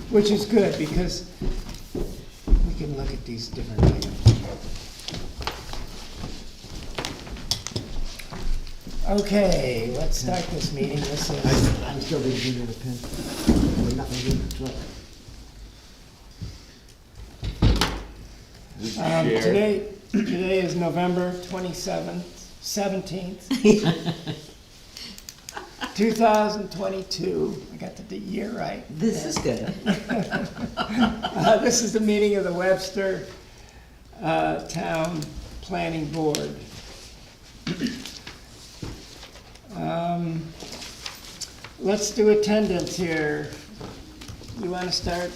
which is good because we can look at these different items. Okay, let's start this meeting. This is, I'm still reading the pen. There's nothing in the truck. today is November 27th, 17th, 2022. I got the year right. This is good. This is the meeting of the Webster Town Planning Board. Let's do attendance here. You want to start?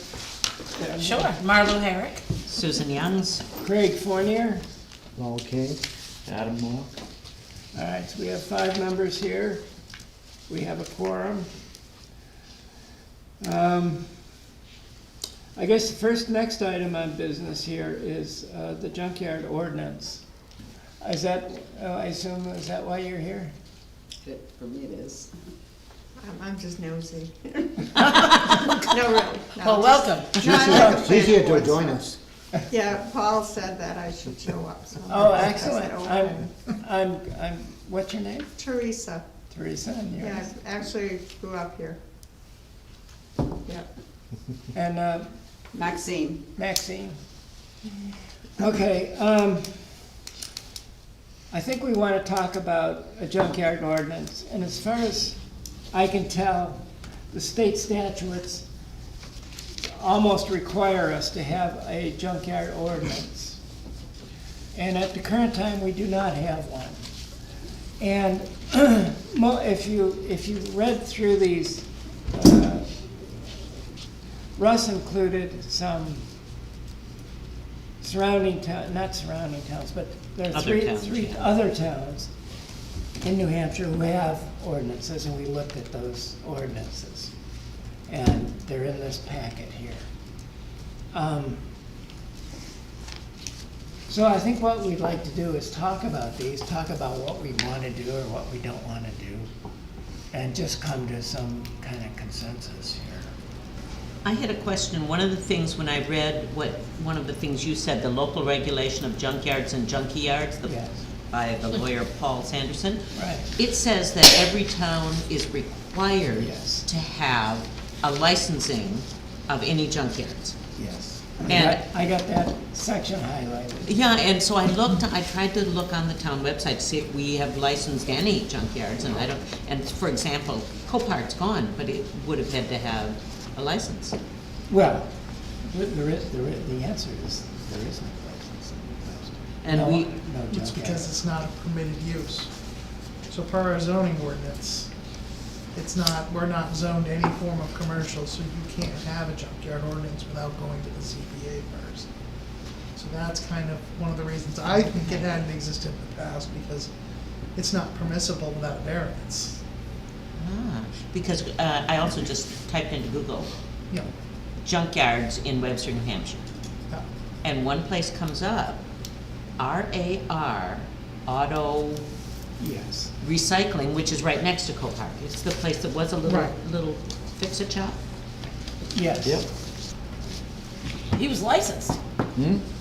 Sure. Marlo Herrick. Susan Youngs. Craig Fournier. Okay. Adam Moore. All right, so we have 5 members here. We have a quorum. I guess the first next item on business here is the junkyard ordinance. Is that, I assume, is that why you're here? For me it is. I'm just nosy. No, really. No, Well, welcome. She's here to join us. Yeah, Paul said that I should show up, so. Oh, I excellent. said, okay. I'm, what's your name? Teresa, Teresa, and yeah, yours? I actually grew up here. Yep. And Maxine. Maxine. Okay, I think we want to talk about a junkyard ordinance, and as far as I can tell, the state statutes almost require us to have a junkyard ordinance. And at the current time, we do not have one. And if you read through these, Russ included some not surrounding towns, but there are Other towns, three yeah. other towns in New Hampshire who have ordinances, and we looked at those ordinances. And they're in this packet here. So I think what we'd like to do is talk about these, talk about what we want to do or what we don't want to do, and just come to some kind of consensus here. I had a question. One of the things when I read one of the things you said, the local regulation of junkyards and junkie yards, Yes. by the lawyer Paul Sanderson. Right. It says that every town is required Yes. to have a licensing of any junkyards. Yes. And- I got that section highlighted. Yeah, and so I tried to look on the town website to see if we have licensed any junkyards, and I don't, and for example, Copart's gone, but it would have had to have a license. Well, the answer is there is no license in Webster. And No, we- no It's junkyard. because it's not a permitted use. So per our zoning ordinance, it's not, we're not zoned any form of commercial, so you can't have a junkyard ordinance without going to the ZBA first. So that's kind of one of the reasons I think it hadn't existed in the past, because it's not permissible without a variance. Because I also just typed into Google Yeah. junkyards in Webster, New Hampshire, Yeah. and one place comes up, RAR Auto Yes. Recycling, which is right next to Copart. It's the place that was a little Right. little fix-it shop. Yes. Yep. He was licensed.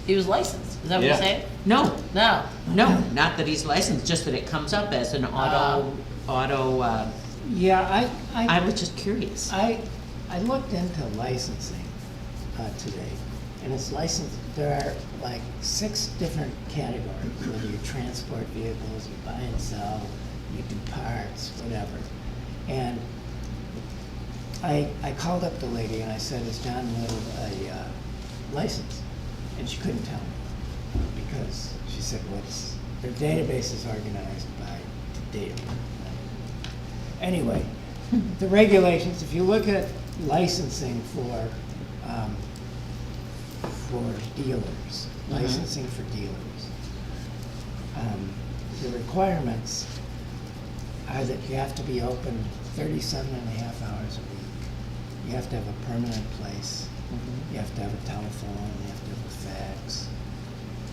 He was licensed. Is that what Yeah. you're saying? No, No. not that he's licensed, just that it comes up as an auto. Yeah, I was just curious. I looked into licensing today, and it's licensed, there are like 6 different categories, whether you transport vehicles, you buy and sell, you do parts, whatever. And I called up the lady and I said, is John Little a license? And she couldn't tell me, because she said, their database is organized by the date of birth. Anyway, the regulations, if you look at licensing for dealers, licensing for dealers, the requirements are that you have to be open 37 and a half hours a week. You have to have a permanent place. You have to have a telephone, you have to have a fax,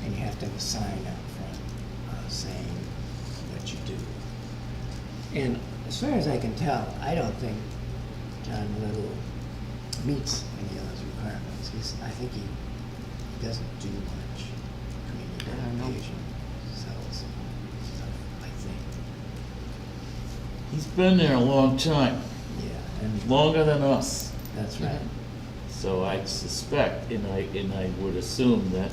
and you have to have a sign out front saying what you do. And as far as I can tell, I don't think John Little meets any of requirements. I think he doesn't do much. I mean, he I don't know. occasionally sells stuff, I think. He's been there a long time, Yeah, and longer than us. that's right. So I suspect, and I would assume that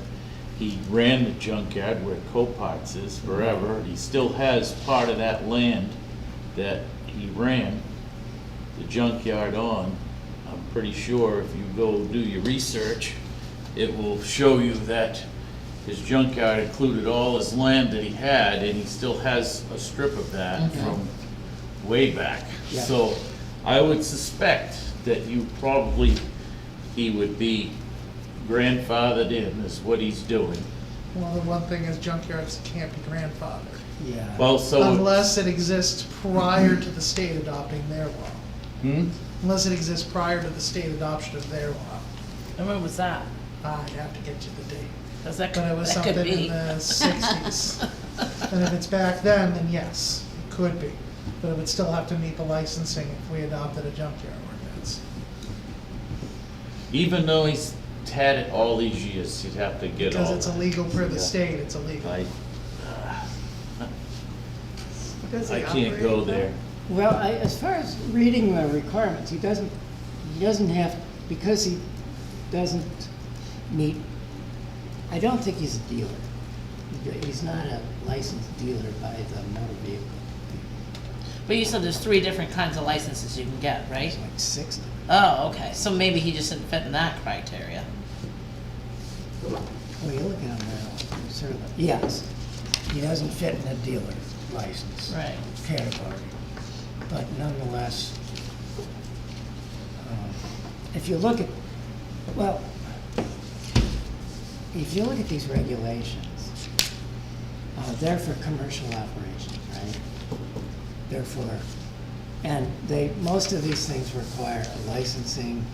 he ran the junkyard where Coparts is forever. He still has part of that land that he ran the junkyard on. I'm pretty sure if you go do your research, it will show you that his junkyard included all his land that he had, and he still has a strip of that from way back. Yeah. So I would suspect that he would be grandfathered in, is what he's doing. Well, the one thing is junkyards can't be grandfathered, Yeah. Well, so. unless it exists prior to the state adopting their law. Hmm? Unless it exists prior to the state adoption of their law. And when was that? I'd have to get you the date. 'Cause that But it was that could something in be. the sixties. And if it's back then yes, it could be. But it would still have to meet the licensing if we adopted a junkyard ordinance. Even though he's had it all these years, he'd have to get all Because it's that. illegal for the Yeah. state, it's illegal. Does he I can't go operate there. Well, as far as reading the requirements, he doesn't have, because he doesn't meet, I don't think he's a dealer. He's not a licensed dealer by the motor vehicle. But you said there's 3 different kinds of licenses you can get, right? It's like 60. Oh, okay, so maybe he just didn't fit in that criteria. Well, you look at him now, certainly, yes, he doesn't fit in a dealer license Right. category. But nonetheless, if you look at, well, if you look at these regulations, they're for commercial operations, right? Therefore, and most of these things require a licensing,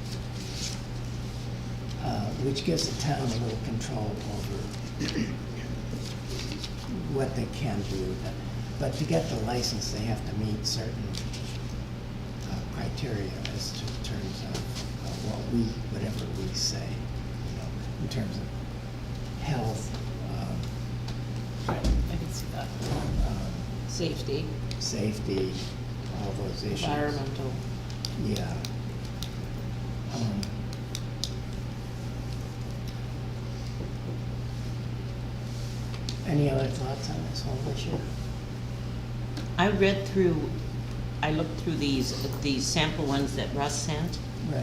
which gives the town a little control over what they can do. But to get the license, they have to meet certain criteria as to terms of whatever we say, in terms of health, Right, I can see that. Safety, safety, all those issues. environmental. Yeah. Any other thoughts on this whole issue? I looked through these sample ones that Russ sent, Right.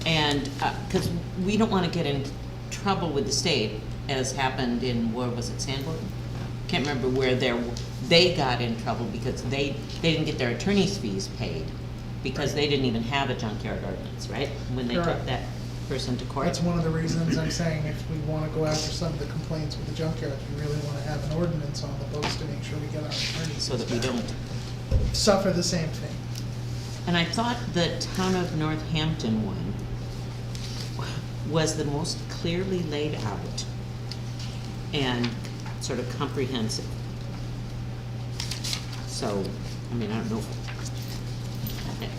and, because we don't want to get in trouble with the state, as happened in, where was it, Sanborn? Can't remember where they got in trouble because they didn't get their attorney's fees paid, because they didn't even have a junkyard ordinance, right? When they took Correct. that person to court. That's one of the reasons I'm saying if we wanna go after some of the complaints with the junkyard, we really wanna have an ordinance on the books to make sure we get our attorneys. So that we don't. Suffer the same thing. And I thought the town of Northampton one was the most clearly laid out and sort of comprehensive. So, I mean, I don't know.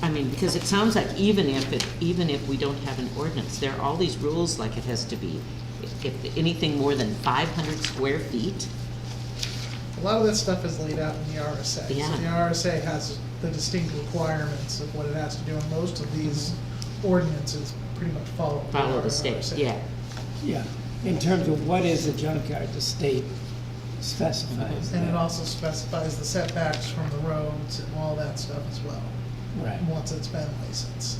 I mean, because it sounds like even if we don't have an ordinance, there are all these rules, like it has to be, if anything more than 500 square feet. A lot of that stuff is laid out in the RSA. So Yeah. the RSA has the distinct requirements of what it has to do, and most of these ordinances pretty much follow. Follow the state, RSA. yeah. Yeah, in terms of what is a junkyard, the state specifies And it that. also specifies the setbacks from the roads and all that stuff as well, Right. once it's been licensed.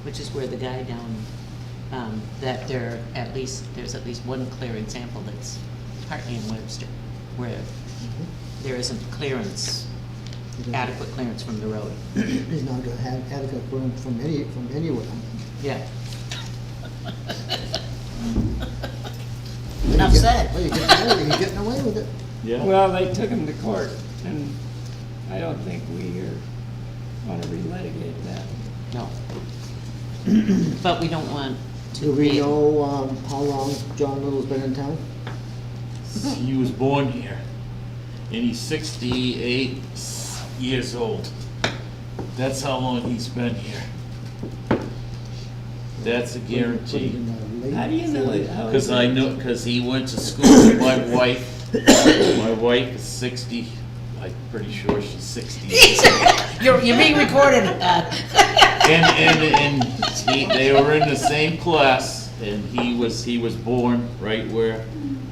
Which is where the guy down, that there's at least one clear example that's partly in Webster, where there isn't clearance, adequate clearance from the road. He's not gonna have adequate room from anywhere. Yeah. Enough said. Well, you're getting away with it. Yeah. Well, they took him to court, and I don't think we want to relitigate that. No. But we don't want to Do we create. know, how long John Little's been in town? He was born here, and he's 68 years old. That's how long he's been here. That's a Put it guarantee. in the late How do you know it? How Because is I it? know, because he went to school with my wife. My wife is 60, I'm pretty sure she's 68. You're being recorded. And they were in the same class, and he was born right where,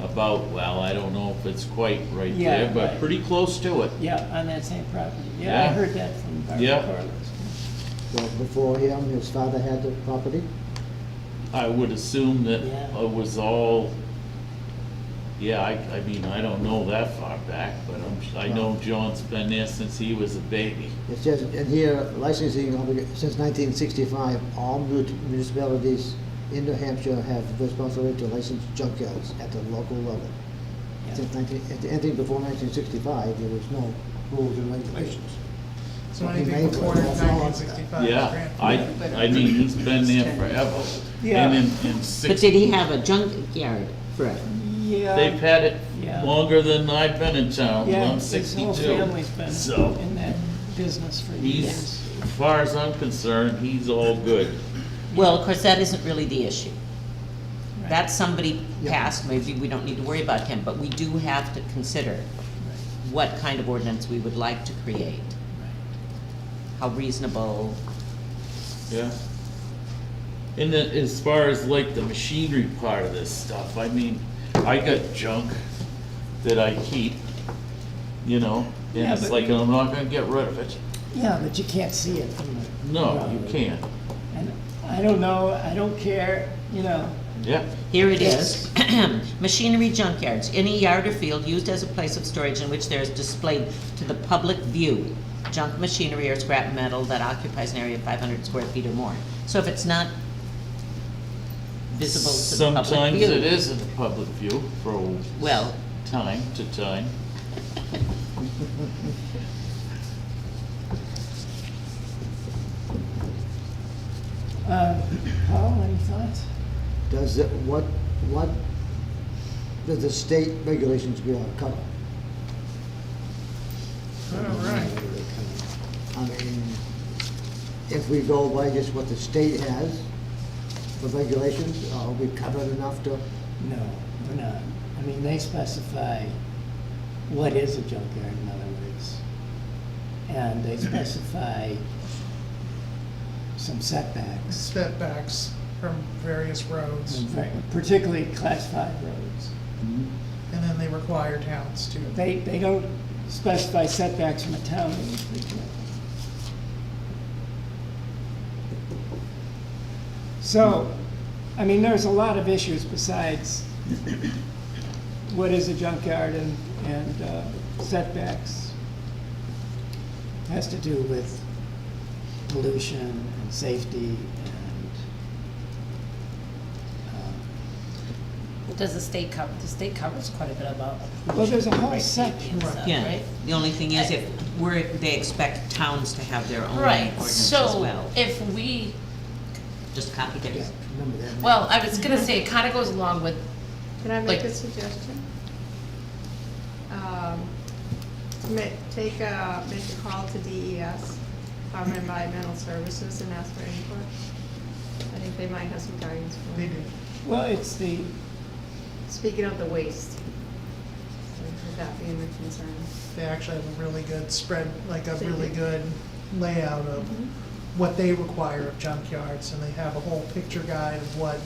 about, well, I don't know if it's quite right Yeah, there, but right. pretty close to it. Yeah, on that same property. Yeah, I Yeah. heard that from Barbara Yeah. Corliss. Well, before him, his father had the property. I would assume that Yeah. it was all, yeah, I mean, I don't know that far back, but I know John's been there since he was a baby. It says in here, licensing since 1965, all municipalities in New Hampshire have responsibility to license junkyards at the local level. Yeah. Since anything before 1965, there was no rules and regulations. So He anything made before one. That's all. 1965 Yeah, grandfathered. I mean, he's been there forever. Yeah. And in But did 60, he have a junkyard forever? Yeah. they've had it Yeah. longer than I've been in town. Yeah, I'm his 62. whole family's been So in that business for he's, years. as far as I'm concerned, he's all good. Well, of course, that isn't really the issue. Right. That's somebody Yeah. passed, maybe we don't need to worry about him, but we do have to consider what kind of ordinance we would like to create. How reasonable, Yeah. And then as far as like the machinery part of this stuff, I mean, I got junk that I keep, you know, and Yeah, it's but- like, I'm not gonna get rid of it. Yeah, but you can't see it from the. No, road. you can't. And I don't know, I don't care, you know. Yeah. here it is. Machinery junkyards, any yard or field used as a place of storage in which there is displayed to the public view junk machinery or scrap metal that occupies an area of 500 square feet or more. So if it's not visible to the public Sometimes view. it is in the public view for Well, time to time. Paul, any thoughts? Does it, what does the state regulations cover? All right. I mean, if we go by just what the state has for regulations, are we covered enough to? No, we're not. I mean, they specify what is a junkyard, in other words. And they specify some setbacks, Setbacks from various roads, particularly class 5 roads. and then they require towns to. They don't specify setbacks from a town. in which they can. So, I mean, there's a lot of issues besides what is a junkyard and setbacks. Has to do with pollution and safety and, Does the state cover, the state covers quite a bit about. well, there's a whole Right, section. and stuff, yeah, right? the only thing is if they expect towns to have their own Right, ordinance as so well. if we, Just copy Yeah, theirs. remember that. well, I was gonna say, it kinda goes along with, Can I make Like- a suggestion? Make a call to DES, Department of Environmental Services, and ask for input. I think they might have some guidance for They you. do. Well, it's the, Speaking of the waste, would that be a concern? They actually have a really good spread, like a They really do. good layout of what they require of junkyards, and they have a whole picture guide of what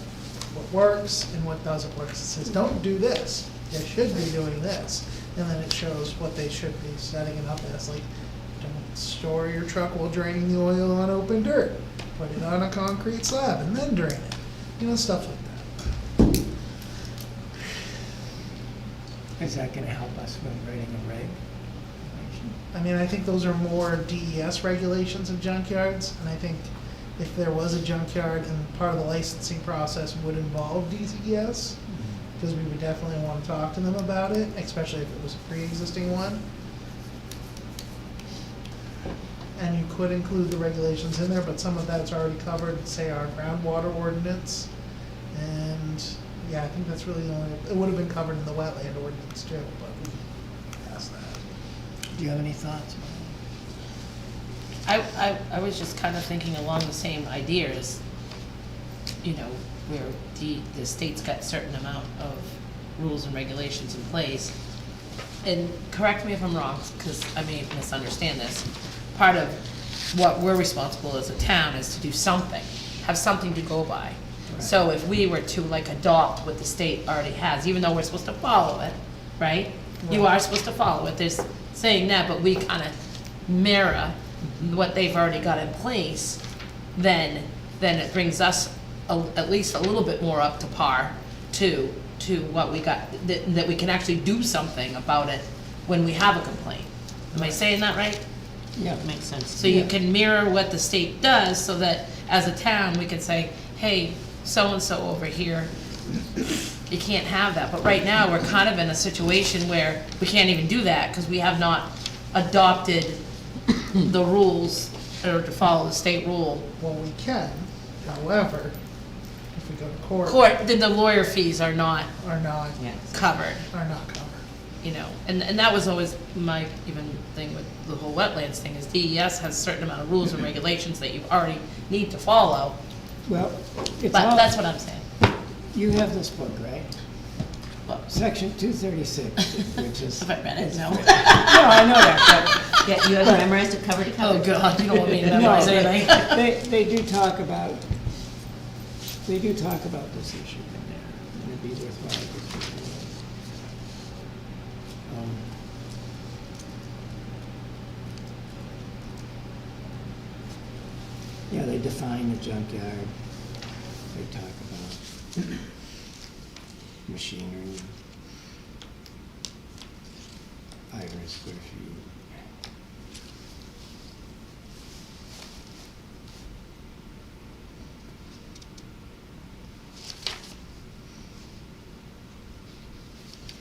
works and what doesn't work. It says, don't do this, you should be doing this, and then it shows what they should be setting it up as, like, don't store your truck while draining the oil on open dirt, put it on a concrete slab and then drain it, you know, stuff like that. is that gonna help us with writing a reg? I mean, I think those are more DES regulations of junkyards, and I think if there was a junkyard and part of the licensing process would involve DES, because we would definitely want to talk to them about it, especially if it was a pre-existing one. And you could include the regulations in there, but some of that's already covered, say our groundwater ordinance. And, yeah, I think that's really the only, it would have been covered in the wetland ordinance too, but we passed that. Do you have any thoughts? I was just kinda thinking along the same ideas. you know, where the state's got certain amount of rules and regulations in place. And correct me if I'm wrong, because I may misunderstand this. Part of what we're responsible as a town is to do something, have something to go by. So if we were to like adopt what the state already has, even though we're supposed to follow it, right? You are supposed to follow it, there's saying that, but we kind of mirror what they've already got in place, then it brings us at least a little bit more up to par to what we got, that we can actually do something about it when we have a complaint. Am I saying that right? Yeah. Makes sense. So you can mirror what the state does, so that as a town, we can say, hey, so-and-so over here, you can't have that. But right now, we're kind of in a situation where we can't even do that, because we have not adopted the rules, or to follow the state rule. Well, we can, however, if we go to Court, then the lawyer fees are not are not covered, covered. you know, and that was always my even thing with the whole wetlands thing, is DES has a certain amount of rules and regulations that you already need to follow, Well, it's but all, that's what I'm saying. you have this book, right? Well, Section 236, which is. if I read it, no. No, I know that, Yeah, you have But- memorized it cover to cover. Oh, God, you don't want me to but, no, memorize anything. they do talk about this issue in there, and it'd be worthwhile to go through it. Yeah, they define the junkyard, they talk about machinery, 500 square feet.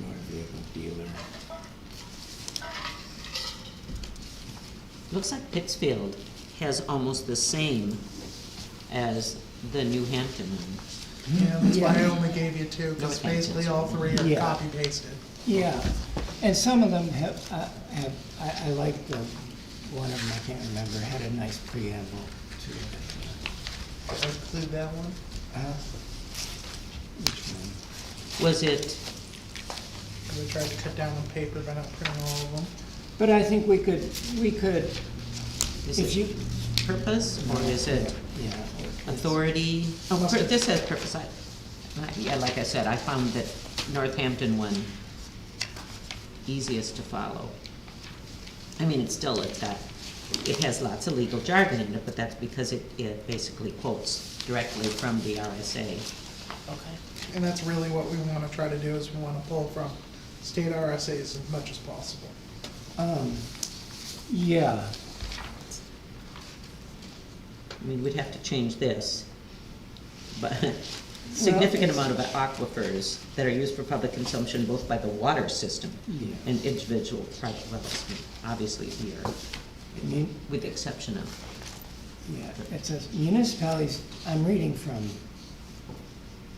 Motor vehicle dealer. Looks like Pittsfield has almost the same as the New Hampton one. Yeah, that's why I Yeah. only gave you two, because Okay. basically all three are Yeah. copy pasted. Yeah, and some of them I like the, one of them, I can't remember, had a nice preamble to it. I'll include that one. Which one? Was it, Because I tried to cut down on paper by not printing all of them. But I think we could, is if you, it purpose, or is it yeah. authority? Oh, Must it- this says purpose. Yeah, like I said, I found that Northampton one easiest to follow. I mean, it's that, it has lots of legal jargon in it, but that's because it basically quotes directly from the RSA. Okay. And that's really what we want to try to do, is we want to pull from state RSA's as much as possible. Yeah, I mean, we'd have to change this, but significant amount of aquifers that are used for public consumption both by the water system Yeah. and individual private wells, obviously here, I mean, with the exception of, yeah, it says municipalities, I'm reading from,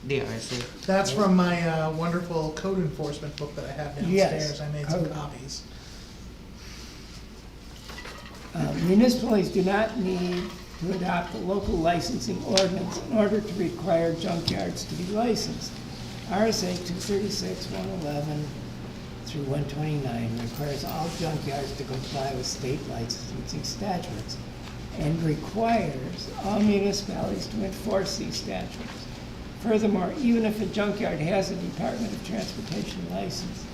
the RSA. That's from my wonderful code enforcement book that I have Yes, downstairs. I made some code. copies. municipalities do not need to adopt a local licensing ordinance in order to require junkyards to be licensed. RSA 236, 111 through 129 requires all junkyards to comply with state licensing statutes and requires all municipalities to enforce these statutes. Furthermore, even if a junkyard has a Department of Transportation license,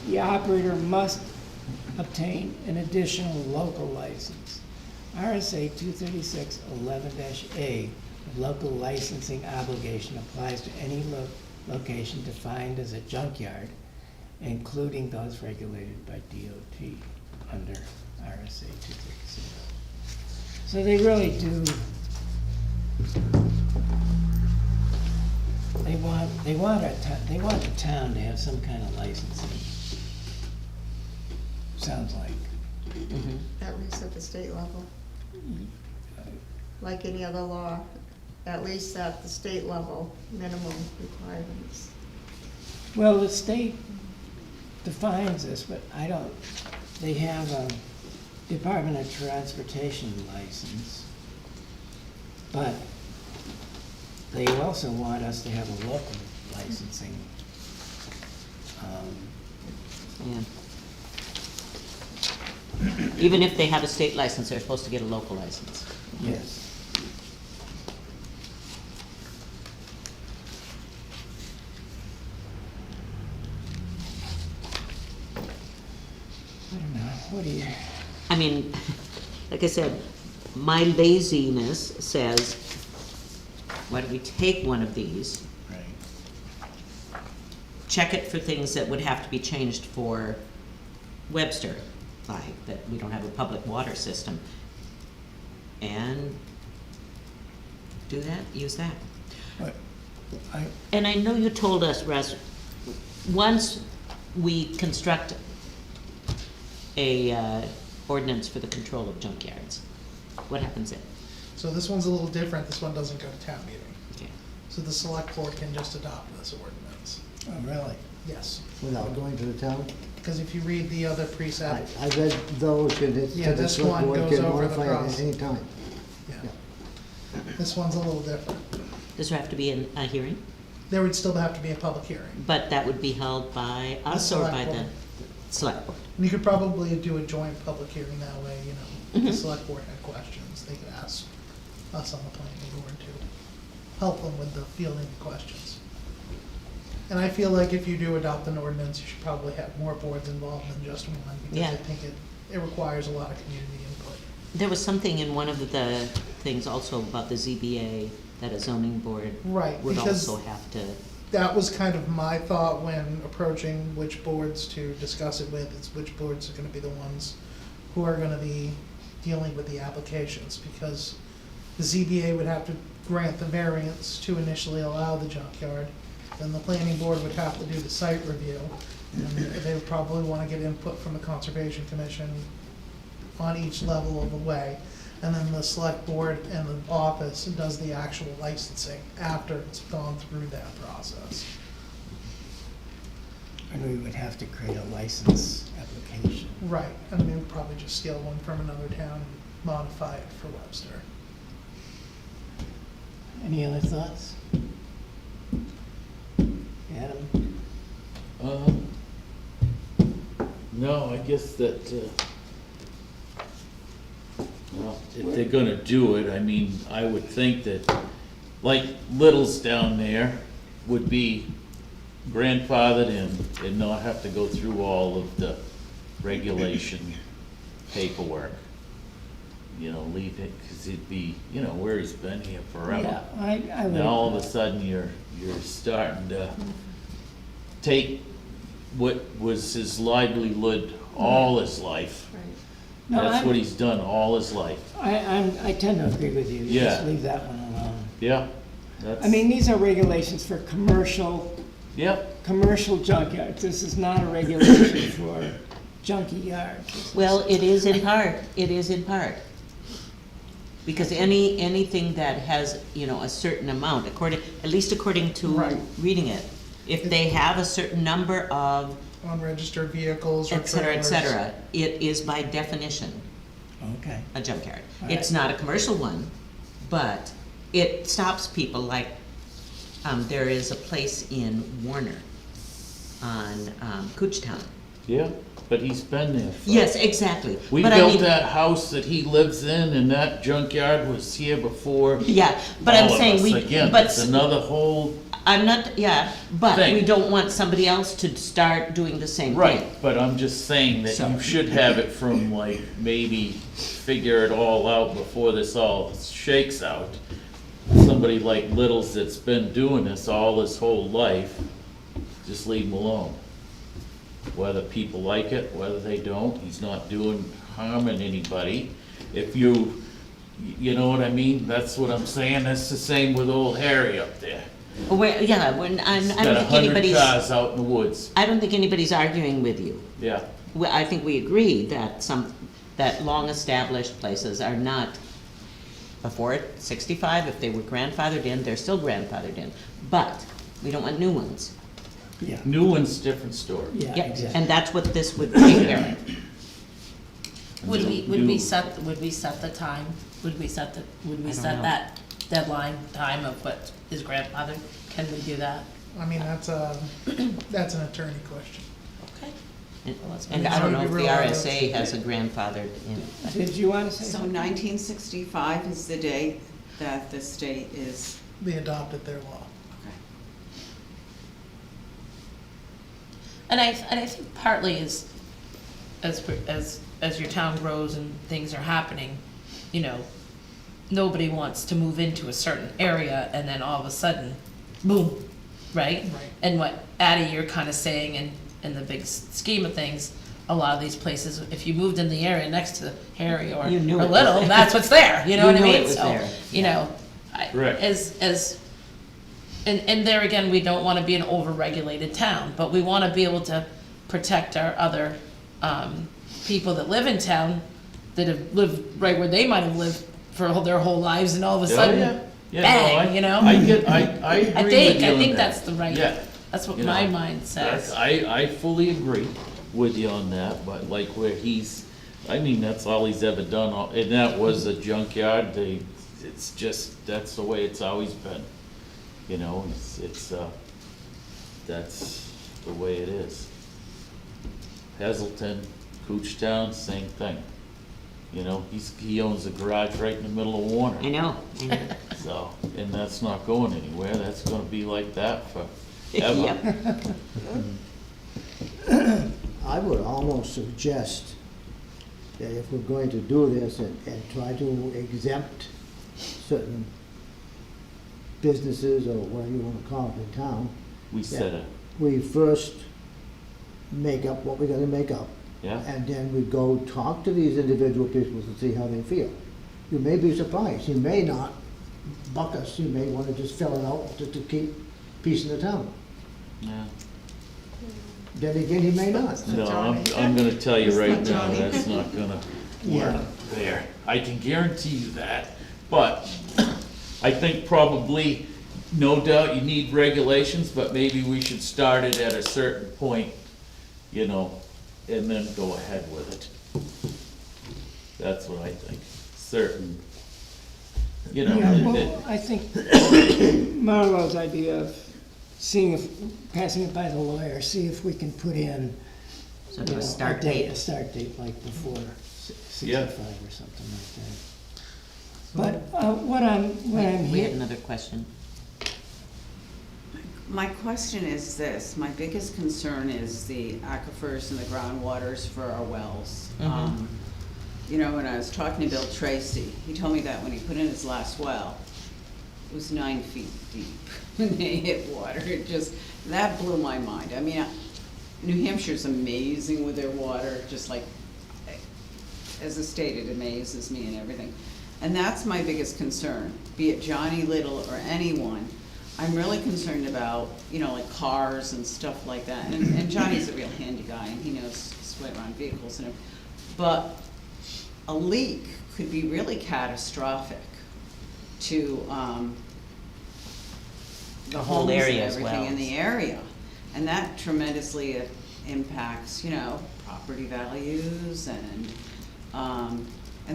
the operator must obtain an additional local license. RSA 236-11-A, the local licensing obligation applies to any location defined as a junkyard, including those regulated by DOT under RSA 236. So they really do, they want the town to have some kind of licensing. Sounds like. At least at the state level. Like any other law, at least at the state level, minimum requirements. Well, the state defines this, but they have a Department of Transportation license. But they also want us to have a local licensing. Yeah. Even if they have a state license, they're supposed to get a local license. Yes. I don't know, what do you, I mean, like I said, my laziness says, why don't we take one of these, right, check it for things that would have to be changed for Webster, like that we don't have a public water system, and do that, use that. but, And I know you told us, Russ, once we construct a ordinance for the control of junkyards, what happens then? So this one's a little different, this one doesn't go to town meeting. Okay. So the select board can just adopt this ordinance. oh, really? Yes, Without going to the town? because if you read the other precept, I read those, and it Yeah, said the this select one board goes can over the modify it at process. any time. yeah. This one's a little different. Does there have to be a hearing? There would still have to be a public hearing. But that would be held by us or select by the board. select board? And you could probably do a joint public hearing that way, you know, if the Mhm. select board had questions, they could ask us on the planning board to help them with the fielding of questions. And I feel like if you do adopt an ordinance, you should probably have more boards involved than just one, because Yeah. I think it requires a lot of community input. There was something in one of the things also about the ZBA that a zoning board Right, would because also have to, that was kind of my thought when approaching which boards to discuss it with, is which boards are gonna be the ones who are gonna be dealing with the applications, because the ZBA would have to grant the variance to initially allow the junkyard, then the planning board would have to do the site review, and they would probably wanna get input from the Conservation Commission on each level of the way, and then the select board and the office does the actual licensing after it's gone through that process. And we would have to create a license application. Right, and we would probably just steal one from another town and modify it for Webster. Any other thoughts? Adam? No, I guess that, well, if they're gonna do it, I mean, I would think that, like Little's down there would be grandfathered in and not have to go through all of the regulation paperwork. You know, leave it, cause it'd be, you know, where he's been here forever. Yeah, I would. Now all of a sudden, you're starting to take what was his livelihood all his life. Right. No, That's I'm- what he's done all his life. I tend to agree with you. Yeah. Just leave that one alone. Yeah, that's. I mean, these are regulations for commercial Yep, junkyards. This is not a regulation for junky yards. well, it is in part, it is in part. Because anything that has, you know, a certain amount, at least according to Right. reading it, if they have a certain number of Unregistered vehicles or et trailers. cetera, it is by definition Okay. a junkyard. All It's right. not a commercial one, but it stops people, like, there is a place in Warner on, Coochtown. yeah, but he's been there for. Yes, exactly. We But I built mean- that house that he lives in, and that junkyard was here before. Yeah, but I'm all of saying us. we, Again, but it's another whole, I'm not, yeah, but Thing. we don't want somebody else to start doing the same thing. right, but I'm just saying that So- you should have it from like, maybe figure it all out before this all shakes out. Somebody like Little's that's been doing this all his whole life, just leave him alone. Whether people like it, whether they don't, he's not doing harming anybody. If you know what I mean? That's what I'm saying, that's the same with old Harry up there. Yeah, when, I He's don't got think 100 anybody's, cars out in the woods, I don't think anybody's arguing with you. yeah. I think we agree that that long-established places are not, before 65, if they were grandfathered in, they're still grandfathered in. But we don't want new ones. Yeah, New one's different story. yeah, Yeah, exactly. and that's what this would take care of. Would we New- set the time? Would we set I don't know. that deadline time of what is grandfathered? Can we do that? I mean, that's an attorney question. Okay. And I don't know if the Real RSA has a grandfathered in. Did you want to say So something? 1965 is the date that the state is, They adopted their law. okay. And I think partly is, as your town grows and things are happening, you know, nobody wants to move into a certain area and then all of a sudden, boom, right? Right. And what, Addie, you're kind of saying in the big scheme of things, a lot of these places, if you moved in the area next to Harry or You knew it was Little, there. that's what's there, you know You what I knew it mean? was So, there. you know, Correct. and there again, we don't wanna be an over-regulated town, but we wanna be able to protect our other, people that live in town, that have lived right where they might have lived for their whole lives, and all of a Yeah, sudden, yeah. Yeah, no, bang, you know? I agree I with think, you I on think that. that's the right, Yeah. that's what You my know, mind says. I fully agree with you on that, but like where he's, I mean, that's all he's ever done, and that was a junkyard, it's just, that's the way it's always been. You know, that's the way it is. Hazelton, Coochtown, same thing. You know, he owns a garage right in the middle of Warner. I know. So, and that's not going anywhere, that's gonna be like that forever. Yep. I would almost suggest that if we're going to do this and try to exempt certain businesses or whatever you wanna call it in town, We said it, we first make up what we're gonna make up. yeah? And then we go talk to these individual people to see how they feel. You may be surprised, he may not buck us, you may wanna just fill it out to keep peace in the town. Yeah. Then again, he may not. No, Johnny. I'm gonna tell you It's right not now, Johnny. that's not gonna Yeah. work there. I can guarantee you that, but I think probably, no doubt you need regulations, but maybe we should start it at a certain point, you know, and then go ahead with it. That's what I think, certain, you know, Yeah, it- well, I think Marlo's idea of passing it by the lawyer, see if we can put in, So you do know, a start date. a start date like before Yeah. 65 or something like that. But what I'm We had hearing, another question. My question is this, my biggest concern is the aquifers and the groundwaters for our wells. You know, when I was talking to Bill Tracy, he told me that when he put in his last well, it was 9 feet deep when they hit water. It just, that blew my mind. I mean, New Hampshire's amazing with their water, just like, as a state, it amazes me and everything. And that's my biggest concern, be it Johnny Little or anyone. I'm really concerned about, you know, like cars and stuff like that. And Johnny's a real handy guy, and he knows his way around vehicles and everything. But a leak could be really catastrophic to, the whole homes and area as everything well. in the area. And that tremendously impacts, you know, property values and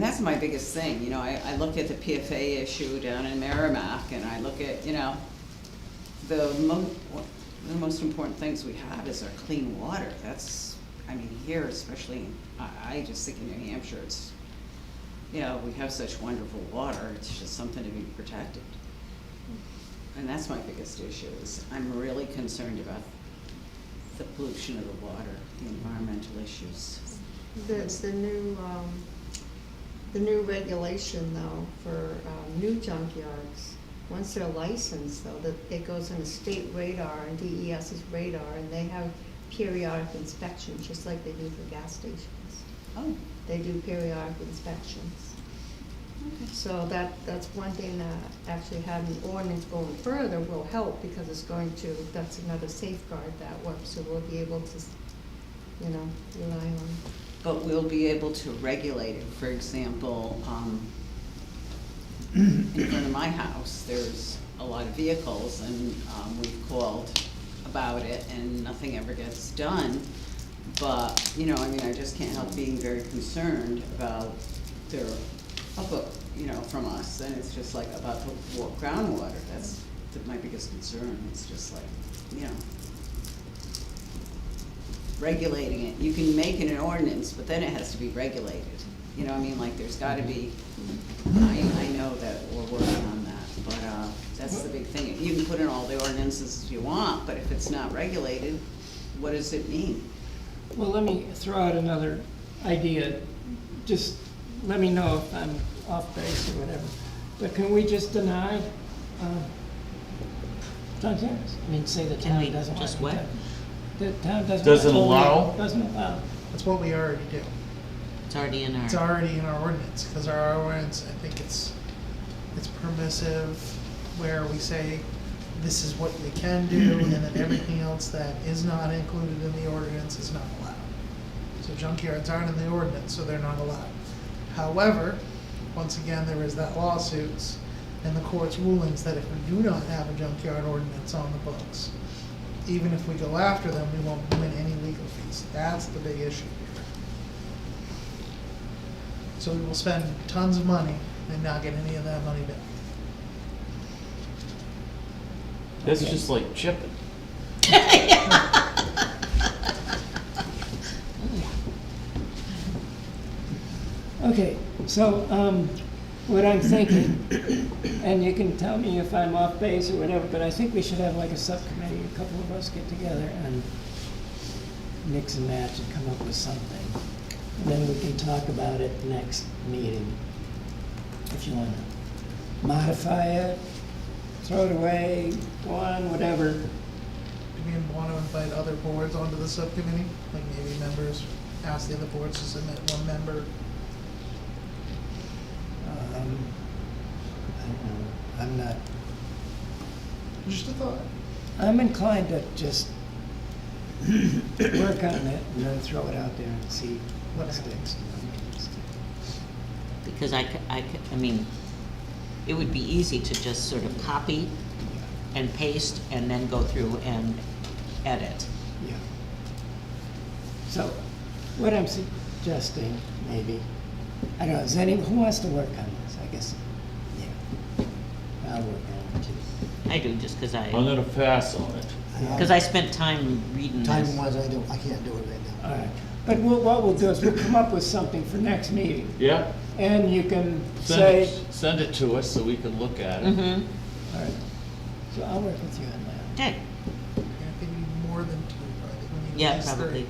that's my biggest thing, you know, I look at the PFA issue down in Merrimack, and I look at, you know, the most important things we have is our clean water. That's, I mean, here especially, I just think in New Hampshire, it's, you know, we have such wonderful water, it's just something to be protected. And that's my biggest issue, is I'm really concerned about the pollution of the water, the environmental issues. The new regulation though for new junkyards, once they're licensed though, that it goes on a state radar and DES's radar, and they have periodic inspections, just like they do for gas stations. Oh, They do periodic inspections. okay. So that's one thing that actually having an ordinance going further will help, because it's going to, that's another safeguard that Webster will be able to, you know, rely on. But we'll be able to regulate it. For example, in front of my house, there's a lot of vehicles, and we've called about it, and nothing ever gets done. But, you know, I mean, I just can't help being very concerned about their a book, you know, from us, and it's just like about the groundwater, that's my biggest concern, it's just like, you know, regulating it, you can make it an ordinance, but then it has to be regulated, you know, what I mean, like, there's gotta be, I know that we're working on that, but, that's the big thing, you can put in all the ordinances you want, but if it's not regulated, what does it mean? Well, let me throw out another idea. Just let me know if I'm off base or whatever. But can we just deny junkyards? I mean, say the Can town we doesn't want just it. what? The town doesn't. Doesn't want it. allow? Doesn't allow. That's what we already do. It's already in our. It's already in our ordinance, because our ordinance, I think it's permissive, where we say, this is what you can do, and then everything else that is not included in the ordinance is not allowed. So junkyards aren't in the ordinance, so they're not allowed. However, once again, there is that lawsuits and the court's rulings that if we do not have a junkyard ordinance on the books, even if we go after them, we won't win any legal fees. That's the big issue here. So we will spend tons of money and not get any of that money back. That's Okay. just like chipping. Okay, so what I'm thinking, and you can tell me if I'm off base or whatever, but I think we should have like a subcommittee, a couple of us get together and mix and match and come up with something. And then we can talk about it next meeting. If you want to modify it, throw it away, go on, whatever. Do we want to invite other boards onto the subcommittee? Like maybe members, ask the other boards to submit one member? I don't know, I'm not, Just a thought. I'm inclined to just work on it and then throw it out there and see what sticks. Because I mean, it would be easy to just sort of copy and paste and then go through and edit. Yeah. So, what I'm suggesting, maybe, I don't know, is anyone, who wants to work on this? I guess, yeah, I'll work on it too. I do, just because I'm gonna pass on it. I spent time reading this. Time-wise, I can't do it right now. All right, but what we'll do is we'll come up with something for next meeting, Yeah, and you can send say, send it to us so we can look at it. Mm-hmm. all right, so I'll work with you on that. Okay, Yeah, I think we need more than two, probably. We need at yeah, least probably. three.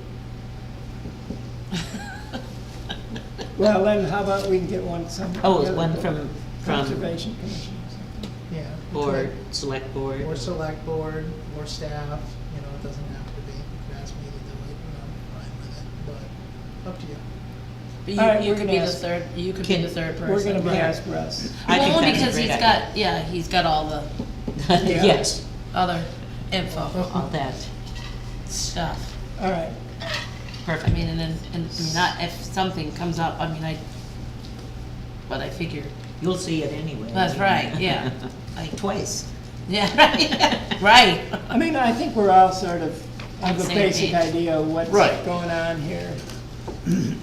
Well, then how about we can get one somewhere? Oh, it's one from Conservation Commission or something. Yeah. we Or could. select board. Or select board, or staff, you know, it doesn't have to be. You can ask me to do it, you know, I'm fine with it, but up to you. But All right, you we're could gonna be the ask- third, you could be Can- the third We're person. gonna Right. ask Russ. I think Well, only that's a because great he's idea. got, yeah, he's got all the Yes, other info, all that, stuff. All right, I perfect. mean, and then, and I mean, not, if something comes up, I mean, but I figure, You'll see it anyway. that's right, yeah. Like, Twice. yeah, right, right. I mean, I think we're all sort of have a Same basic page. idea of what's Right. going on here.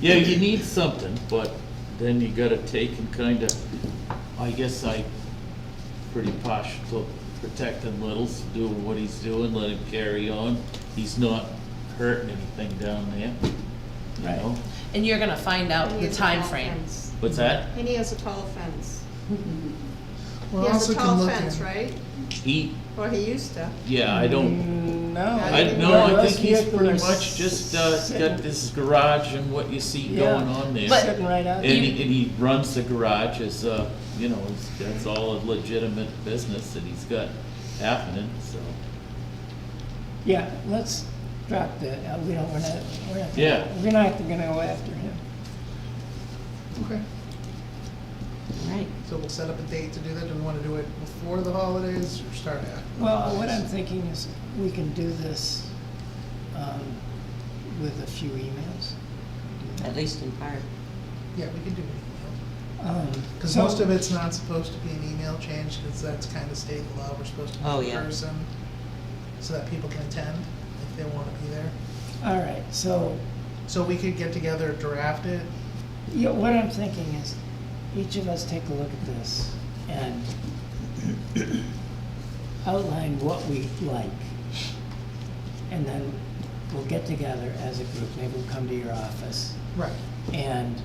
Yeah, you need something, but then you gotta take and kinda, I guess pretty partial to protecting Littles, doing what he's doing, let him carry on. He's not hurting anything down there, you Right. know? And you're gonna find out And he the has a time tall frame. fence. What's that? And he has a tall fence. Well, He has also a can tall look fence, in- right? He, Or he used to. yeah, I don't, No. I think he's Vehicle pretty is much just, sitting- got this garage and what you see Yeah. going on there. But- Sitting right out And there. he runs the garage as, you know, that's all a legitimate business that he's got happening, so. Yeah, let's drop that, we're not, Yeah. we're not gonna go after him. Okay, All right. so we'll set up a date to do that. Do we want to do it before the holidays or start after? the Well, what holidays? I'm thinking is we can do this, with a few emails. At least in part. Yeah, we can do an email. Because So- most of it's not supposed to be an email change, because that's kind of state law. We're supposed to Oh, meet in yeah. person so that people can attend if they want to be there. All right, so, So we could get together, draft it. yeah, what I'm thinking is, each of us take a look at this and outline what we like. And then we'll get together as a group, maybe we'll come to your office Right. and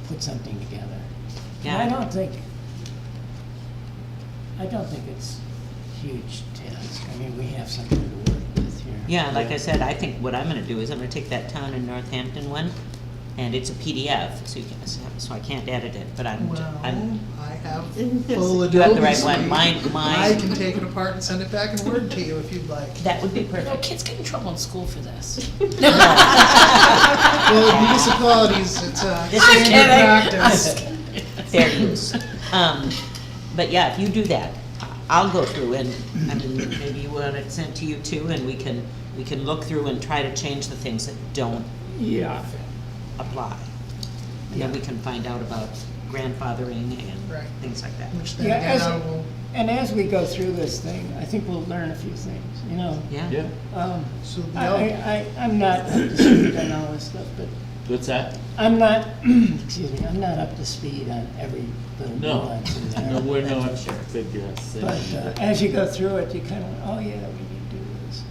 put something together. Yeah. And I don't think it's huge task. I mean, we have something to work with here. Yeah, like I said, I think what I'm gonna do is I'm gonna take that town in Northampton one, and it's a PDF, so you can, so I can't edit it, but I'm, Well, I have Yes. full Adobe. you have the right one, suite. mine, I mine, can take it apart and send it back in Word to you if you'd like. that would be No, perfect. kids get in trouble in school for this. Well, municipalities, it's a This is standard kidding. practice. Fair use. But yeah, if you do that, I'll go through and, I mean, maybe you want it sent to you too, and we can look through and try to change the things that don't Yeah. apply. And then we can find out about grandfathering and Right. things like that. Which then Yeah, again, as, I will, and as we go through this thing, I think we'll learn a few things, you know? Yeah? Yeah, so the I'm not up to speed on all this stuff, but what's that? I'm not, excuse me, I'm not up to speed on every little No, nuance in there. no, we're that's not, for sure. big guess. But as you go through it, you kind of, oh yeah, we need to do this.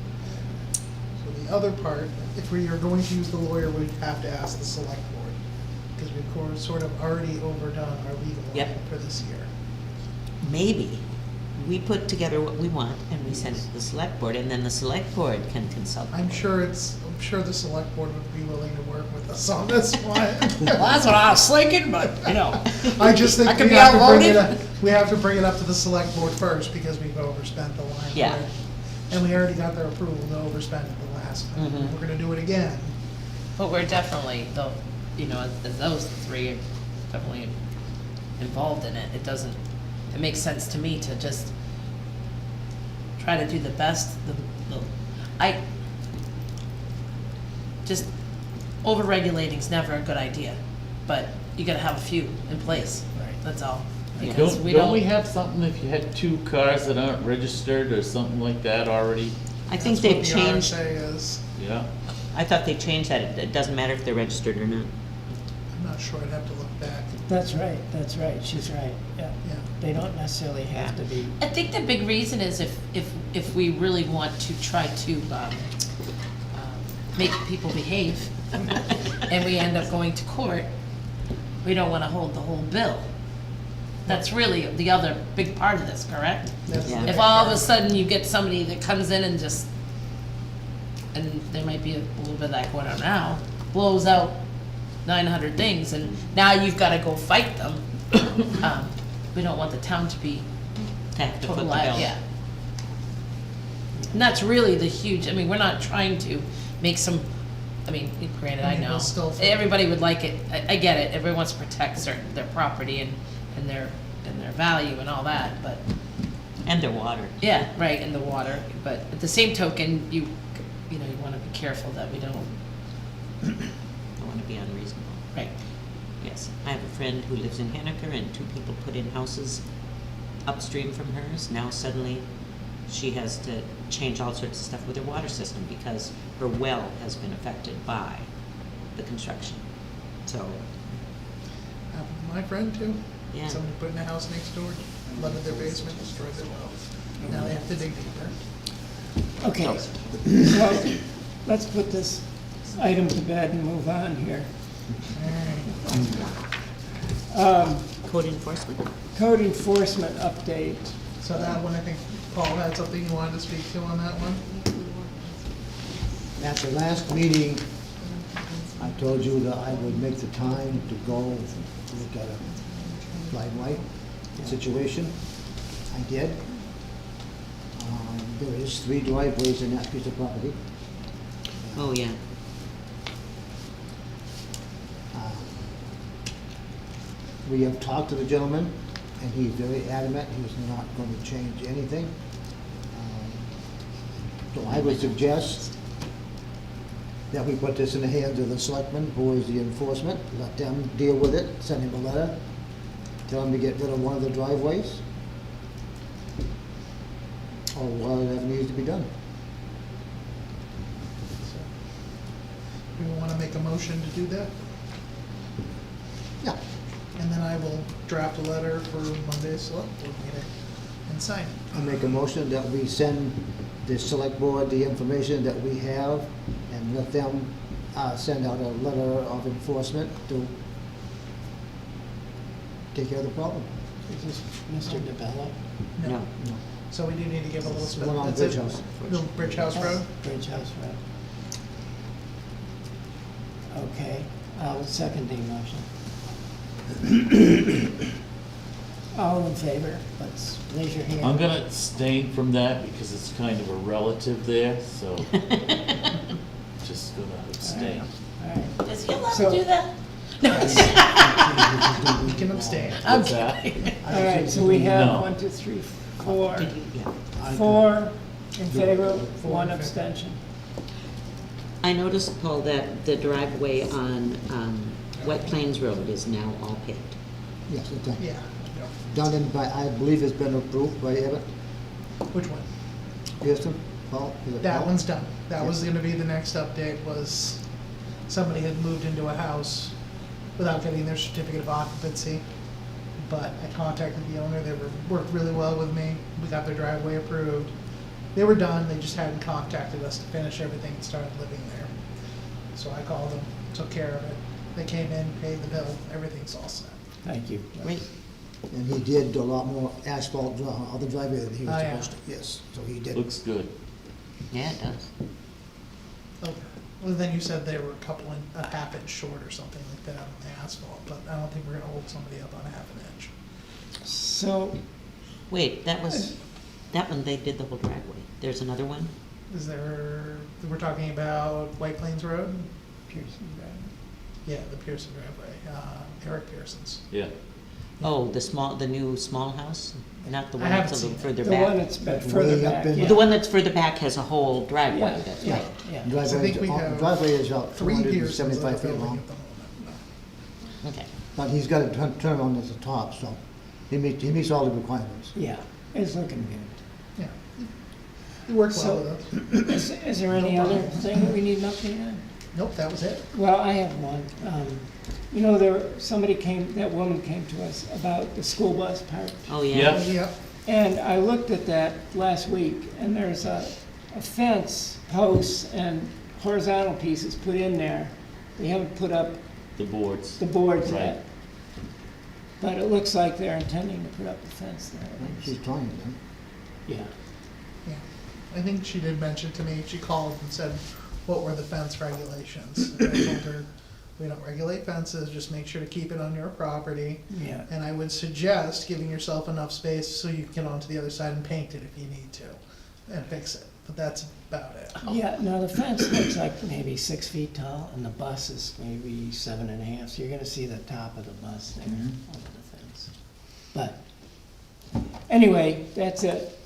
so the other part, if we are going to use the lawyer, we'd have to ask the select board. Because we've sort of already overdone our legal Yep. line for this year. Maybe we put together what we want and we send it to the select board, and then the select board can consult. I'm sure the select board would be willing to work with us on this one. Well, that's what I was thinking, but, you know. I just think I could we be have to bring it outvoted. up, we have to bring it up to the select board first, because we've overspent the line. Yeah. already. And we already got their approval to overspend it the last time. Mhm. We're gonna do it again. But we're definitely, though, you know, as those three are definitely involved in it, it makes sense to me to just try to do the best, just over-regulating's never a good idea, but you gotta have a few in place, Right. that's all. Because Don't we have something if you had 2 cars that aren't registered or something like that already? I think That's they've what the changed, RSA is. Yeah, I thought they changed that, it doesn't matter if they're registered or not. I'm not sure, I'd have to look back. That's right, she's right, yeah. Yeah. They don't necessarily have to be, I think the big reason is if we really want to try to make people behave, and we end up going to court, we don't wanna hold the whole bill. That's really the other big part of this, correct? That's the Yeah. big If all of a part. sudden you get somebody that comes in and just, and there might be a little bit of that going on now, blows out 900 things, and now you've gotta go fight them. We don't want the town to be Have to put total the li- bill. yeah. And that's really the huge, I mean, we're not trying to make some, I mean, granted, I I mean, know, we'll still- everybody would like it, I get it, everybody wants to protect their property and their value and all that, but, And their water. yeah, right, in the water, but at the same token, you know, you wanna be careful that we don't, Don't want to be unreasonable. right, Yes, I have a friend who lives in Henniker, and 2 people put in houses upstream from hers. Now suddenly, she has to change all sorts of stuff with her water system because her well has been affected by the construction. So, Happened to my friend too. yeah. Somebody put in a house next door, flooded their basement, destroyed their well. Now they have to dig deeper. okay. So, let's put this item to bed and move on here. Code enforcement? Code enforcement update. So that one, I think Paul had something you wanted to speak to on that one? At the last meeting, I told you that I would make the time to go look at a driveway situation. I did. There is 3 driveways in that piece of property. Oh, yeah. We have talked to the gentleman, and he's very adamant he's not going to change anything. So I would suggest that we put this in the hands of the selectmen, who is the enforcement, let them deal with it, send him a letter, tell him to get rid of one of the driveways, or whatever needs to be done. We want to make a motion to do that? Yeah. And then I will draft a letter for Monday's select board meeting and sign it. I make a motion that we send the select board the information that we have and let them send out a letter of enforcement to take care of the problem. Is this Mr. DeBello? No. No. So we do need to give a little. It's the one on that's it? Bridge House. The Bridge House Road? Bridge House Road. Okay, I'll second the motion. All in favor, let's raise your hand. I'm gonna abstain from that because it's kind of a relative there, so just gonna abstain. All right. Is he allowed So- to do that? You can abstain. What's that? All right, so we have No. 1, 2, 3, 4. Did you, yeah. 4 in favor, Four 1 in favor. abstention. I noticed, Paul, that the driveway on White Plains Road is now all paved. Yes, it's done. Yeah. Done and by, I believe it's been approved by Evan Which one? Pearson, Paul? Is it That Paul? one's done. That was gonna be the next update, was somebody had moved into a house without getting their certificate of occupancy. But I contacted the owner, they worked really well with me, we got their driveway approved. They were done, they just hadn't contacted us to finish everything and started living there. So I called them, took care of it. They came in, paid the bill, everything's all set. Thank you. Great. And he did a lot more asphalt on the driveway than he was Oh, yeah. supposed to, yes, so he did. Looks good. Yeah, it does. Okay. Well, then you said they were a half inch short or something like that on the asphalt, but I don't think we're gonna hold somebody up on a half an inch. So, Wait, that one, they did the whole driveway. There's another one? Is there, we're talking about White Plains Road? Pearson Drive. Yeah, the Pearson driveway, Eric Pearson's. Yeah. Oh, the new small house? Not the I one haven't that's a little seen it. further The one back? that's That's further way up back, in- yeah. The one that's further back has a whole driveway, Yeah, that's yeah, right. yeah. think we have Driveway is about two 3 hundred and Pearsons in the seventy-five feet building long, at the moment. Okay. but he's got a turn on at the top, so he meets all the requirements. Yeah, it's looking good. Yeah. You worked well So- with us. Is there any other thing that we need an update on? Nope, that was it. Well, I have one. You know, that woman came to us about the school bus park. Oh, yeah? Yeah. Yep. And I looked at that last week, and there's a fence, posts, and horizontal pieces put in there. They haven't put up The boards. the boards Right. yet. But it looks like they're intending to put up a fence there. She's trying, man. Yeah. Yeah. I think she did mention to me, she called and said, what were the fence regulations? And I told her, we don't regulate fences, just make sure to keep it on your property. Yeah. And I would suggest giving yourself enough space so you can get onto the other side and paint it if you need to, and fix it. But that's about it. Yeah, now the fence looks like maybe 6 feet tall, and the bus is maybe 7.5, so you're gonna see the top of the bus there over the fence. But, anyway, that's it.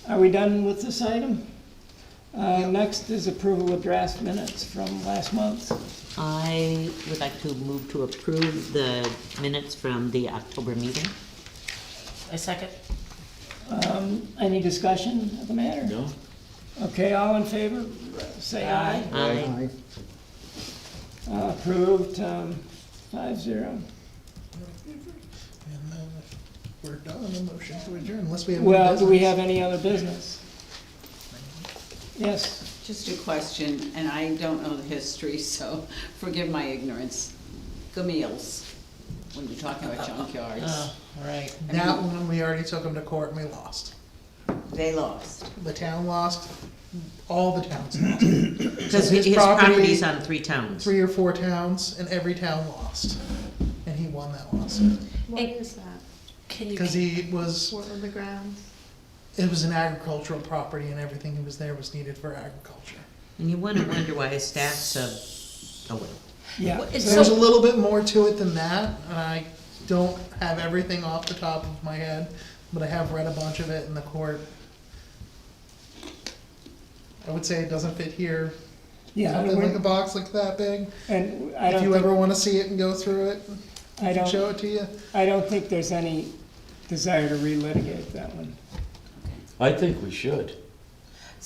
Are we done with this item? Next is approval of draft minutes from last month. I would like to move to approve the minutes from the October meeting. I second. Any discussion of the matter? No? Okay, all in favor, say aye. Aye. Approved, 5-0. And then if we're done, a motion to adjourn, unless we have new Well, do we business. have any other business? Yes, Just a question, and I don't know the history, so forgive my ignorance. Gamils, when you're talking about junkyards, Oh, right. That one, we already took them to court and we lost. they lost. The town lost, all the towns lost. Because So his property's on 3 towns. 3 or 4 towns, and every town lost. And he won that lawsuit. What Hey. is that? Can you, Because he was, What were the grounds? it was an agricultural property and everything that was there was needed for agriculture. And you wouldn't wonder why his stats of, oh, well. yeah. What is- So- There's a little bit more to it than that, and I don't have everything off the top of my head, but I have read a bunch of it in the court. I would say it doesn't fit here. Yeah, Something like a box like that big. and I If don't you ever think, wanna see it and go through it, I I can show don't, it to you. I don't think there's any desire to relitigate that one. I think we should.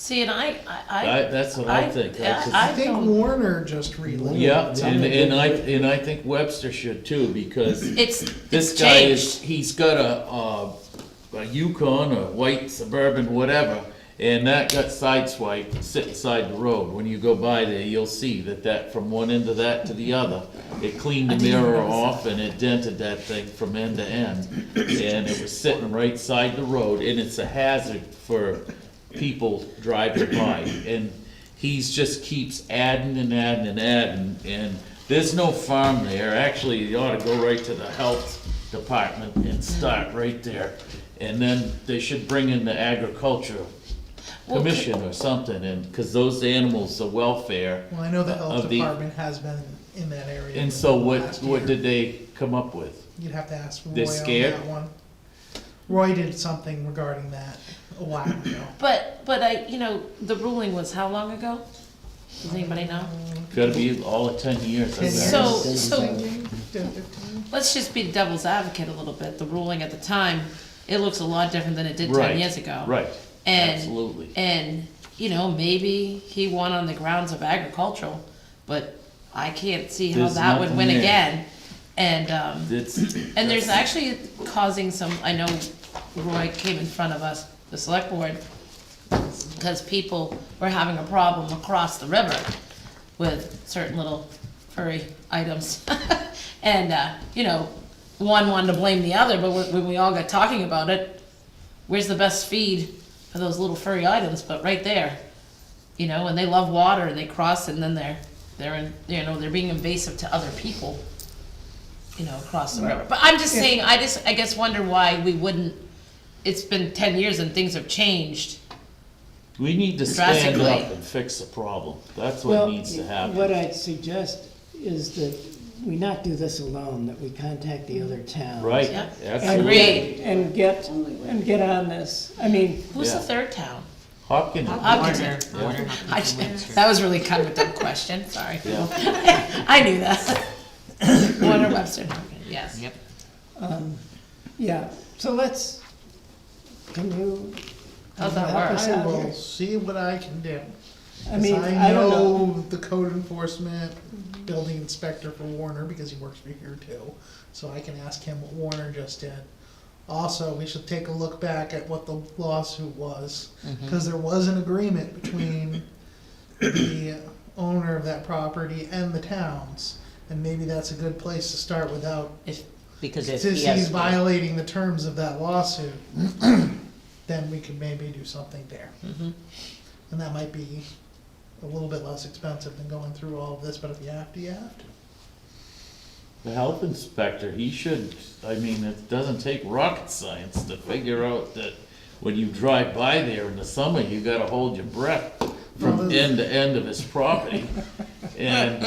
See, and That's what I think. I think don't- Warner just relayed. Yeah, it. and I think Webster should too, because It's, this it's guy changed. he's got a Yukon, a white Suburban, whatever, and that got sideswiped, sit beside the road. When you go by there, you'll see that from one end of that to the other, it cleaned the mirror off and it dented that thing from end to end. And it was sitting right side the road, and it's a hazard for people driving by. And he's just keeps adding and adding and adding, and there's no farm there. Actually, you ought to go right to the health department and start right there. And then they should bring in the agriculture commission or something, and, cause those animals, the welfare. Well, I know the health of the- department has been in that area. And so last what year. did they come up with? You'd have to ask Roy They're on scared? that one. Roy did something regarding that a while ago. But the ruling was how long ago? Does anybody know? Gotta be all of 10 years, I 10 bet. So, 10, 15? let's just be devil's advocate a little bit. The ruling at the time, it looks a lot different than it did 10 Right, years ago. Right, And, absolutely. And, maybe he won on the grounds of agricultural, but I can't see how There's that would nothing win there. again. And, It's, and there's actually causing some, I know Roy came in front of us, the select board, because people were having a problem across the river with certain little furry items. And, one wanted to blame the other, but when we all got talking about it, where's the best feed for those little furry items? But right there, and they love water and they cross, and then they're being invasive to other people, across the river. But I'm just saying, I guess wonder why we wouldn't, it's been 10 years and things have changed. we need to stand Drastically. up and fix the problem. That's Well, what needs to happen. what I'd suggest is that we not do this alone, that we contact the other towns. Right, Yeah. And absolutely. Agreed. get on this. I mean, Who's the Yeah. third town? Hopkins. Hopkinton. Warner, I- That was really kind of a dumb question, sorry. Yeah. I knew that. Warner, Webster, yes. Yep. yeah, so can you How's that help work? us I out will here? see what I can do. I mean, 'Cause I don't know. the code enforcement building inspector for Warner, because he works for here too, so I can ask him what Warner just did. Also, we should take a look back at what the lawsuit was, because there was an agreement between the owner of that property and the towns, and maybe that's a good place to start without, Because if since he has. he's violating the terms of that lawsuit, then we could maybe do something there. And that might be a little bit less expensive than going through all of this, but if you have to, you have to. The health inspector, he should, it doesn't take rocket science to figure out that when you drive by there in the summer, you gotta hold your breath from Well, end to end of his property. And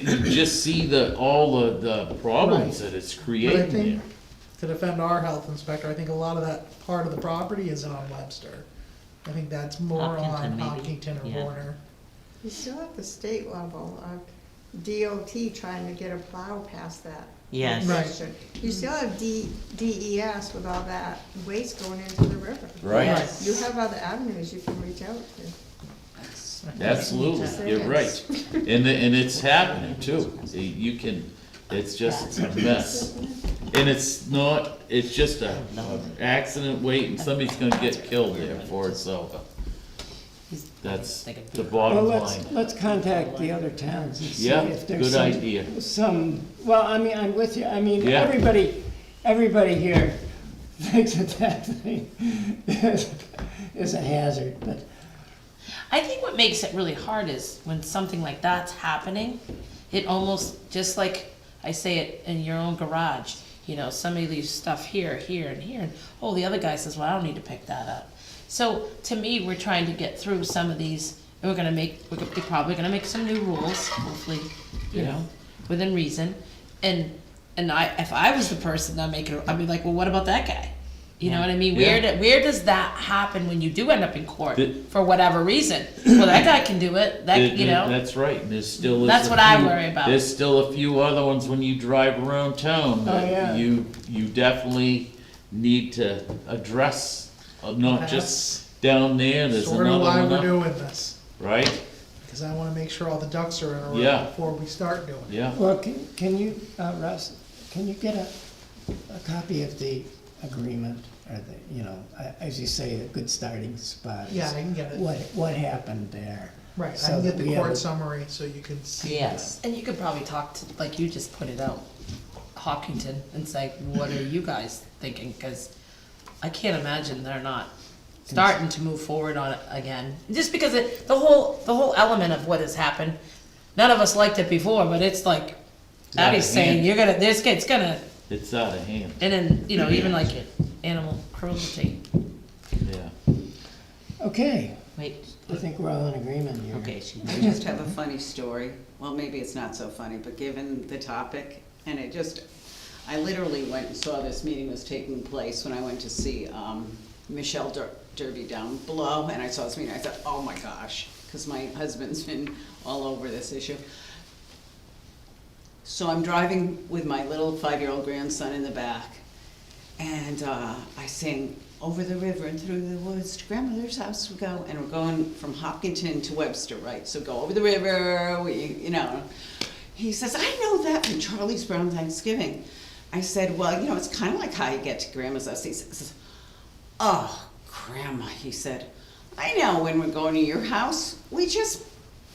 you just see all the problems that it's But I creating think, there. to defend our health inspector, I think a lot of that part of the property is on Webster. I think that's more on Hopkinton, maybe. Hopkinton or Yeah. Warner. You still have the state level of DOT trying to get a plow past that. Yes. Right. section. You still have DES with all that waste going into the river. Right, Yes. You have other avenues you can reach out to. absolutely, you're right. And it's happening too. It's just a mess. And it's just a accident waiting, somebody's gonna get killed there for it, so. That's the Well, bottom line. let's contact the other towns and see Yeah, if there's good idea. I'm with you, Yeah. everybody here thinks that thing is a hazard, but I think what makes it really hard is when something like that's happening, it almost, just like I say it in your own garage, somebody leaves stuff here, here, and here, and, oh, the other guy says, well, I don't need to pick that up. So, to me, we're trying to get through some of these, and we're probably gonna make some new rules, hopefully, within reason. And if I was the person I'd be like, well, what about that guy? You know what I mean? Yeah. Where does that happen when you do end up in court, The- for whatever reason? Well, that guy can do it, That's right, and there's still. That's a what I few- worry about. There's still a few other ones when you drive around town Oh, yeah. that you definitely need to address, not just down there, there's Sort of another why one we're up, doing this, right? because I wanna make sure all the ducks are in a row Yeah. before we start doing it. Yeah, Well, can you, Russ, can you get a copy of the agreement, or the, you know, as you say, a good starting spot? is Yeah, I can get it. What happened there? Right, I so can get that the we have court a- summary so you can see. Yes. And you could probably talk to, like you just put it out, Hawkinton, and say, what are you guys thinking? Cause I can't imagine they're not starting to move forward on it again. Just because the whole element of what has happened, none of us liked it before, but it's like, Out of Abby's saying, hand. you're gonna, it's gonna, it's out of hand, and then, you know, even like animal cruelty. yeah. Okay, Wait, I think we're all in agreement here. okay, she, I just have a funny story. Well, maybe it's not so funny, but given the topic, and I literally went and saw this meeting was taking place when I went to see Michelle Derby down below, and I saw this meeting, I thought, oh my gosh, because my husband's been all over this issue. So I'm driving with my little 5-year-old grandson in the back, and I sing, "Over the river and through the woods to grandmother's house we go," and we're going from Hopkinton to Webster, right? So go over the river, you know. He says, "I know that from Charlie's Brown Thanksgiving." I said, "Well, you know, it's kind of like how you get to grandma's house." He says, "Oh, grandma," he said, "I know when we're going to your house, we just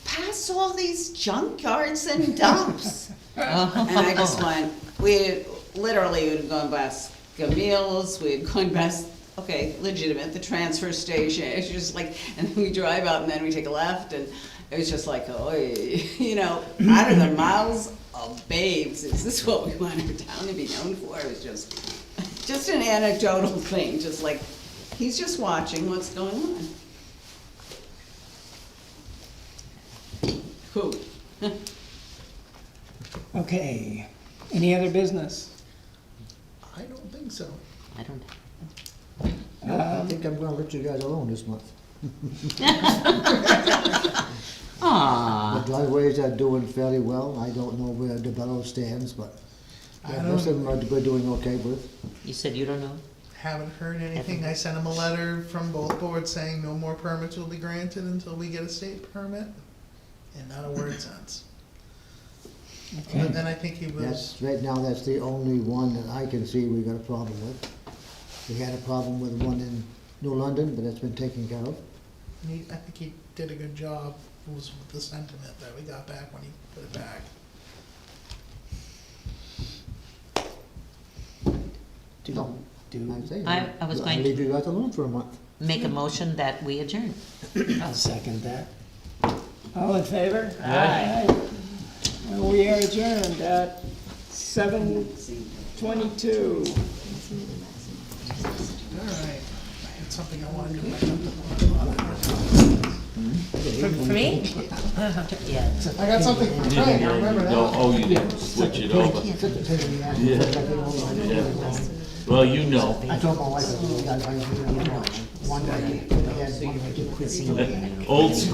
pass all these junkyards and dumps." And I just went, we literally would have gone past Camille's, we had gone past, okay, legitimate, the transfer station. It's just like, and then we drive out and then we take a left, and it was just like, oh, you know, out of the mouths of babes, is this what we want our town to be known for? It was just an anecdotal thing, just like, he's just watching what's going on. Who? Okay, any other business? I don't think so. I don't, I think I'm gonna let you guys alone this month. The aww, driveways are doing fairly well. I don't know where DeBello stands, but I the don't- rest of them we're doing okay with. you said you don't know? Haven't heard anything. I sent him a letter from both boards saying no more permits will be granted until we get a state permit, and not a word since. Okay. But then I think he was, That's, right now, that's the only one that I can see we got a problem with. We had a problem with one in New London, but that's been taken care of. I think he did a good job, was with the sentiment that we got back when he put it back. I say, I was going I'll to- leave you guys alone for a month. Make a motion that we adjourn. I'll second that. All in favor? Aye. And we are adjourned at 7:22. All right, I had something I wanted to bring For me? Yeah. up. I got something for Craig, I remember No, that. oh, you didn't switch it over. Yeah. Well, you know. I told my wife, I was one day, one day, one day, Old school.